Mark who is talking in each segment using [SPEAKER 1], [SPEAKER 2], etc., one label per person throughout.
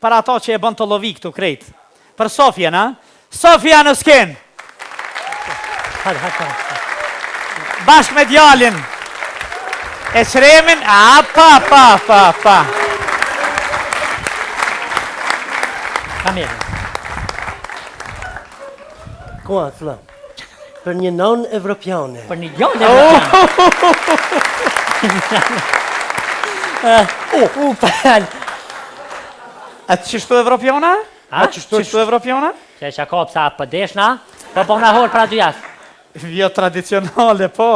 [SPEAKER 1] për ato që e bën të lovi këtu krejt. Për Sofia, na? Sofia në sken. Bashk me djalin. E Shremin, pa.
[SPEAKER 2] Kamerë.
[SPEAKER 3] Koa, thla. Për një non evropiane.
[SPEAKER 2] Për një non evropiane. Pan.
[SPEAKER 1] A të qështu evropiana?
[SPEAKER 2] A?
[SPEAKER 1] Qështu evropiana?
[SPEAKER 2] Që që ka pësa për deshna, për po në horë pra dy jasë.
[SPEAKER 1] Jo tradicionale, po.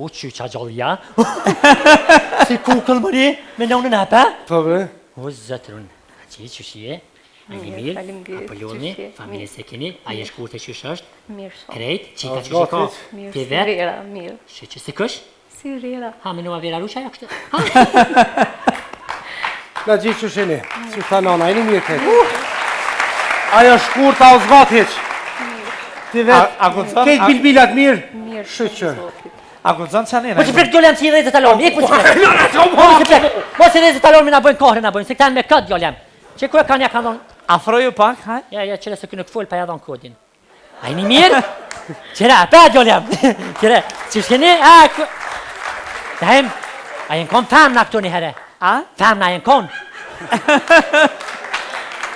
[SPEAKER 2] Që që gjallja. Si kukëll mëri, me nënën hapa?
[SPEAKER 3] Po bre.
[SPEAKER 2] O, zëtërun. Që shie? Mirë, Apolloni, familje se keni, a je shkurë të qysh është?
[SPEAKER 4] Mirë shumë.
[SPEAKER 2] Krejt, qita që ka?
[SPEAKER 4] Mirë,
[SPEAKER 2] Ti
[SPEAKER 4] si
[SPEAKER 2] vetë?
[SPEAKER 4] rera, mirë.
[SPEAKER 2] Që si kësh?
[SPEAKER 4] Si rera.
[SPEAKER 2] Ha, me nua vera rusha ja kështë.
[SPEAKER 3] Na gjithë që sheni, që ta nana, e një mirë këtë. Ajo shkurta o zgat heq. Ti vetë, kejtë bilbilat mirë.
[SPEAKER 4] Mirë
[SPEAKER 3] Shëqër.
[SPEAKER 1] A gudzon që anina?
[SPEAKER 2] Po që fletë gjolem që i rejtë talon, ik po që fletë. Mos i rejtë talon, mi na bojnë kohre, na bojnë, se këtanë me këtë gjolem. Që kërë kanë ja kanë dhonë,
[SPEAKER 1] Afroju pak, haj?
[SPEAKER 2] ja, qëre se kënë këfull, pa ja dhonë kodin. A i një mirë? Qëra, pa gjolem. Qëre, që shkeni, Dahem, a jenë konë famna këtu një herë.
[SPEAKER 1] A?
[SPEAKER 2] Famna jenë konë.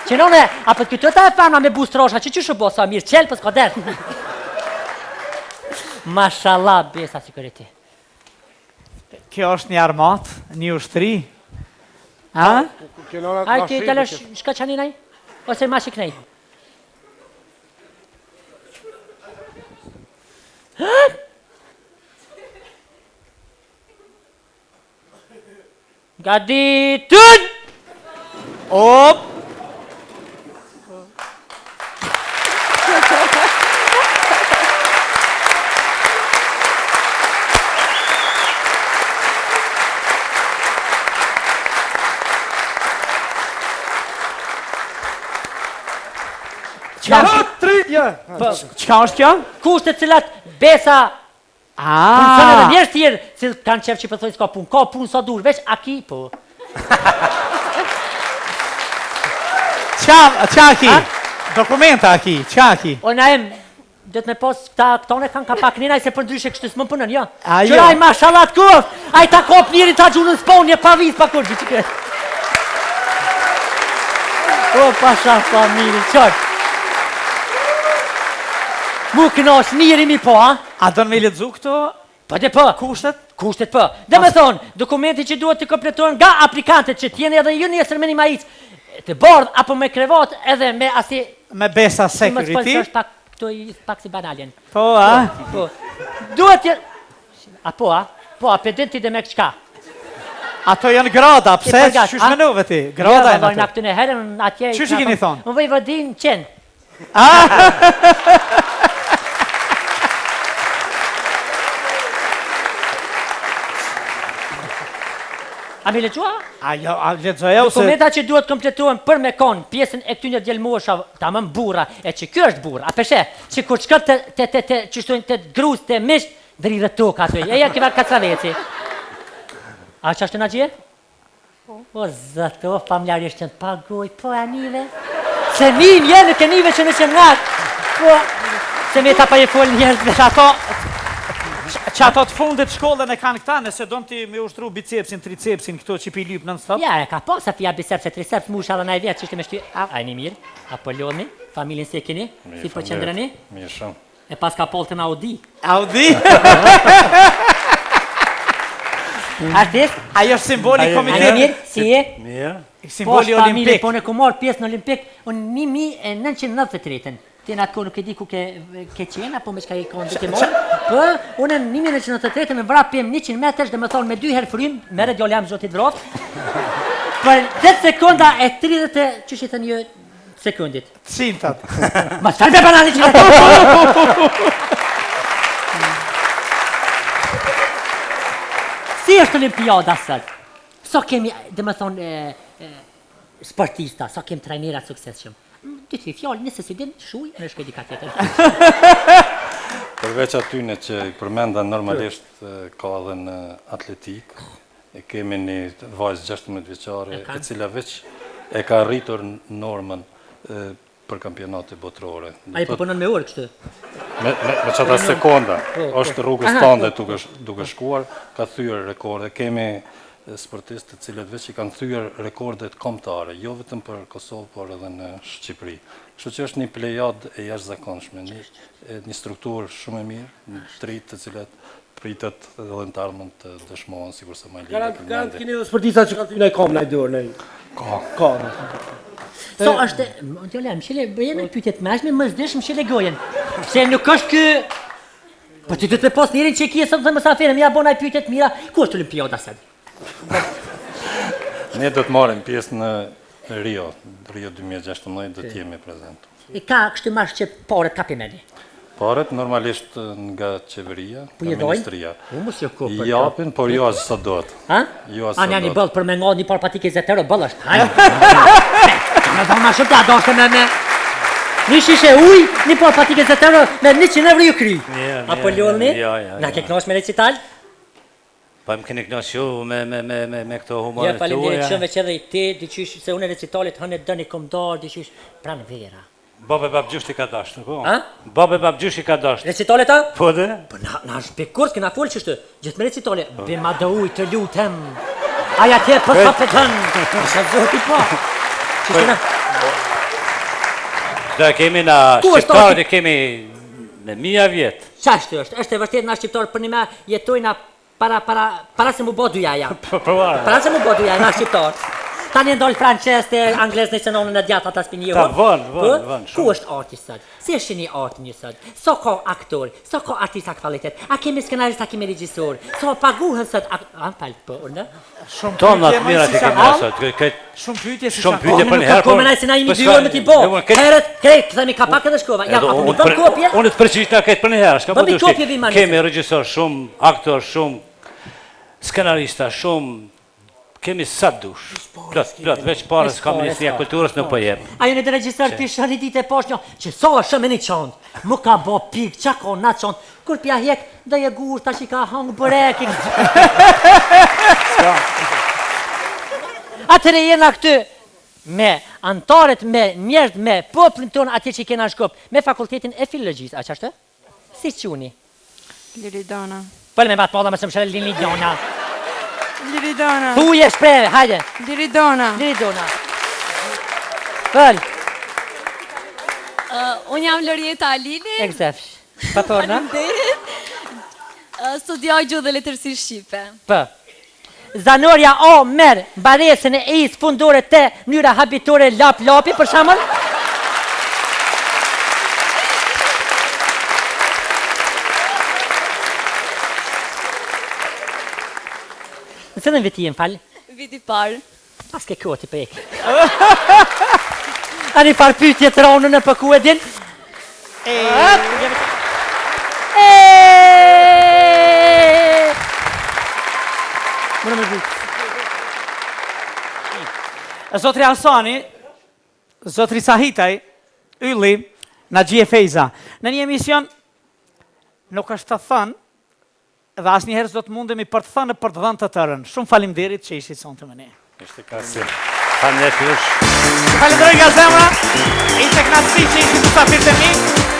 [SPEAKER 2] Që nëne, a për këtë ta e famna me bustrosha, që shë bo sa mirë, qelë për s'ka derë. Mashallah, besa si kërë ti.
[SPEAKER 1] Kjo është një armat, një ushtri. A?
[SPEAKER 2] A ti të lësh shka qani nej? Ose ma shik nej? Gaditun!
[SPEAKER 1] Op! Qka është kjo?
[SPEAKER 2] Kushtet cilat besa punësën edhe njerës tjerë, cilë kanë qef që përthoj s'ka punë, ka punë sa dur, veç aki, po.
[SPEAKER 1] Qa aki? Dokumenta aki, qa aki?
[SPEAKER 2] O na em, dhëtë me pos, këtone kanë ka pak ninaj se për ndryshe kështë s'më punën, jo.
[SPEAKER 1] A, jo.
[SPEAKER 2] Qëraj mashallat koft, a i ta kop njëri ta gjunën s'ponje, pa vizë, pa kur që këtë. O, pasha familje, qërë. Mu kënosh njëri mi po, ha?
[SPEAKER 1] A do në me ledzu këto?
[SPEAKER 2] Po dhe po.
[SPEAKER 1] Kushtet?
[SPEAKER 2] Kushtet po. Dhe me thonë, dokumenti që duhet të kompletohen nga aplikantët që t'jeni edhe ju njësër me një majicë të bordë, apo me krevat edhe me asi...
[SPEAKER 1] Me besa security?
[SPEAKER 2] Më të përshë është pak, këto i pak si banaljen.
[SPEAKER 1] Po, a?
[SPEAKER 2] Po. Duhet të... A po, a? Po, a pedenti dhe me këqka.
[SPEAKER 1] Ato janë grada, pse? Qysh menuve ti? Grada janë
[SPEAKER 2] ato. Në herën atje...
[SPEAKER 1] Qysh i keni thonë?
[SPEAKER 2] Më vëj vëdin qenë. A me lequa?
[SPEAKER 1] A leqoja ose...
[SPEAKER 2] Dokumenta që duhet kompletohen për me konë pjesën e këtyne djelmosha, ta më bura, e që kjo është bura, a peshe, që kur qëkët që shtojnë të gruz, të misht, dridhe toka ato, e ja kivar kacraveci. A që ashtë në gjë? O, zëto, familjarisht që në pagoj, po e nive. Se nim jenë të nive që në që ngatë, po, se me ta pa je fol njerëzve.
[SPEAKER 1] Që ato të fundit shkollën e kanë këta, nëse do në ti me ushtru bicepsin, tricepsin, këto që pi lypë non-stop?
[SPEAKER 2] Ja, e ka po, sa pia biceps e triceps, musha dhe na i vjetë që ishte me shty... A i një mirë, Apolloni, familin se keni, si po qëndrëni?
[SPEAKER 5] Mirë shumë.
[SPEAKER 2] E pas ka polë të në Audi.
[SPEAKER 1] Audi?
[SPEAKER 2] Artist?
[SPEAKER 1] Ajo është simboli
[SPEAKER 2] A një
[SPEAKER 1] komitetit.
[SPEAKER 2] mirë, si e?
[SPEAKER 5] Mirë.
[SPEAKER 1] Simboli olimpik.
[SPEAKER 2] Po në ku morë pjesë në olimpik, unë 1993-ën. Ti në atë kohë nuk e di ku ke qenë, apo me qka i konë duke morë. Po, unë në 1993 me vrapim 100 metrës dhe me thonë me 2 herë frymë, mere djole jam zotit vrot. Për 10 sekonda e 30 që shite një sekundit.
[SPEAKER 1] Cintat.
[SPEAKER 2] Ma shtarë me banani që në Si është olimpiada sëtë? So kemi, dhe me thonë, sportista, so kemi trajnera sukseshëm. Dyti fjallë, nëse si din, shuj, në shkoj dika tjetër.
[SPEAKER 5] Përveç atyne që i përmenda normalisht ka edhe në atletik, e kemi një vajzë 16 vjeqare, e cila veç e ka rritur normën për kampionate botërore.
[SPEAKER 2] A i përpunon me orë kështu?
[SPEAKER 5] Me qëta sekonda, është rrugës tënde duke shkuar, ka thyer rekorde. Kemi sportistë të cilët veç i kanë thyer rekordet kombëtare, jo vetëm për Kosovë, por edhe në Shqipëri. Kështu që është një plejad e jashtëzakonshme, një strukturë shumë e mirë, të rritë të cilat pritet edhe në të ardhmen të dëshmohen, sikur se më lidhe.
[SPEAKER 3] Garant keni edhe sportista që kanë ty në i kom në i dorë, Ka.
[SPEAKER 2] So është, më shile, bëjeme pytet me ashme më zdesh më shile gojen. Se nuk është kë... Po ti du të me pos njerin që kje sot të mësafirin, ja bona i pytet mira, ku është Olimpiada sëtë?
[SPEAKER 5] Ne do të marrim pjesë në Rio 2016 do të jemi prezent.
[SPEAKER 2] I ka kështu marrë që paret kapi meni?
[SPEAKER 5] Paret normalisht nga qeveria, nga ministria.
[SPEAKER 2] Mos jo ko
[SPEAKER 5] I
[SPEAKER 2] për
[SPEAKER 5] japin, por jo as sa do të.
[SPEAKER 2] Ha?
[SPEAKER 5] Jo as
[SPEAKER 2] A
[SPEAKER 5] sa
[SPEAKER 2] një një
[SPEAKER 5] do të.
[SPEAKER 2] bëllë për me nga një par patike zetero, bëllë është. Hajde. Me dhona shumë të adoshte me. Një shishe uj, një par patike zetero me 100 euro ju kry. Apo ljolni? Na ke knosh me recital?
[SPEAKER 4] Pa më keni knosh ju me këto
[SPEAKER 2] Ja,
[SPEAKER 4] humoret të
[SPEAKER 2] faleminderit
[SPEAKER 4] uja.
[SPEAKER 2] shumë që edhe i ti, diqysh se unë recitalit hënë dëni komdar, diqysh pranë vera.
[SPEAKER 4] Babe babgjush ti ka dashtë, po?
[SPEAKER 2] Ha?
[SPEAKER 4] Babe babgjush i ka dashtë.
[SPEAKER 2] Recitalet ta?
[SPEAKER 4] Po dhe?
[SPEAKER 2] Po na është pe kurs këna folë qështu, gjithë me recitalit, be ma do uj të lutem, aja tje për papetën, isha zoti pa. Qështu na?
[SPEAKER 4] Da kemi na
[SPEAKER 2] Ku është
[SPEAKER 4] shqiptarët
[SPEAKER 2] ati?
[SPEAKER 4] e kemi me 1000 vjetë.
[SPEAKER 2] Qashtu është e vërtet na shqiptarë për një me jetojna para se mu bo dujaja. Para se mu bo dujaja na shqiptarë. Tani ndolë franqes të angles në senonën e djatë ata s'pini
[SPEAKER 4] Ta vën,
[SPEAKER 2] Ku
[SPEAKER 4] shumë.
[SPEAKER 2] është arti sot? Si është një arti një sot? So ka aktor, so ka artista kvalitet, a kemi skenarist, a kemi regjisor, so paguhen sot, po, në?
[SPEAKER 1] Shumë
[SPEAKER 4] Tonë
[SPEAKER 1] pyetje,
[SPEAKER 4] atë mirat
[SPEAKER 1] si
[SPEAKER 4] e
[SPEAKER 1] sa
[SPEAKER 4] kemi
[SPEAKER 1] hall.
[SPEAKER 4] sot.
[SPEAKER 1] Shumë pyetje si
[SPEAKER 4] Shumë
[SPEAKER 1] sa
[SPEAKER 4] pyetje
[SPEAKER 1] hall.
[SPEAKER 4] për një herë.
[SPEAKER 2] Ko me se na imi 2 orë me t'i bo. Herët, krejt, themi ka pak edhe shkova. Ja, apo mi bëm kopje?
[SPEAKER 4] Unë të përqishta këtë për një herë, shka po
[SPEAKER 2] Bëmi
[SPEAKER 4] të
[SPEAKER 2] kopje vi ma
[SPEAKER 4] ushti. Kemi
[SPEAKER 2] nesër.
[SPEAKER 4] regjisor shumë, aktor shumë, skenarista shumë, kemi sa dush. Plot, veç parës ka Ministria e Kulturës nuk po jep.
[SPEAKER 2] Ajo në të regjistar të shëni ditë e poshtë një, që so është shumë një qëndë, mu ka bo pikë, qa ka na qëndë, kur pja hek, dhe je gusht, ta që ka hangë bëreki. Atëre jena këty, me antarët, me njerët, me poplin tonë atje që kena shkop, me fakultetin e filologjisë, a që ashtë? Si quni?
[SPEAKER 6] Liridona.
[SPEAKER 2] Pëllë me matë madha me së më shërë Liridona.
[SPEAKER 6] Liridona.
[SPEAKER 2] Thuje shpreve, hajde.
[SPEAKER 6] Liridona.
[SPEAKER 2] Liridona. Pëllë,
[SPEAKER 7] Unë jam Lorieta Alili,
[SPEAKER 2] egzefsh. Patorna?
[SPEAKER 7] studioj gjuhë dhe letërsi shqipe.
[SPEAKER 2] P. Zanoria O merë baresën e isë fundore të mënyra habitore lapi, për shamën? Në cilën viti jem falë?
[SPEAKER 7] Viti parë.
[SPEAKER 2] Pas ke koti për ekë. A një farë pytje të ronë në për ku e din? Më në më zhukë.
[SPEAKER 1] Zotri Alsani, zotri Sahitaj, Ylli, na gjie Fejza. Në një emision nuk është të thënë, dhe asë njëherë s'do të mundemi për të thënë e për të dhënë të tërën. Shumë falimderit që ishit sonë të mëne.
[SPEAKER 5] Ishte kasi.
[SPEAKER 4] Falenderoj jush.
[SPEAKER 1] Falimderit nga zemra, ishte knatësi që ishit të safirë të mi.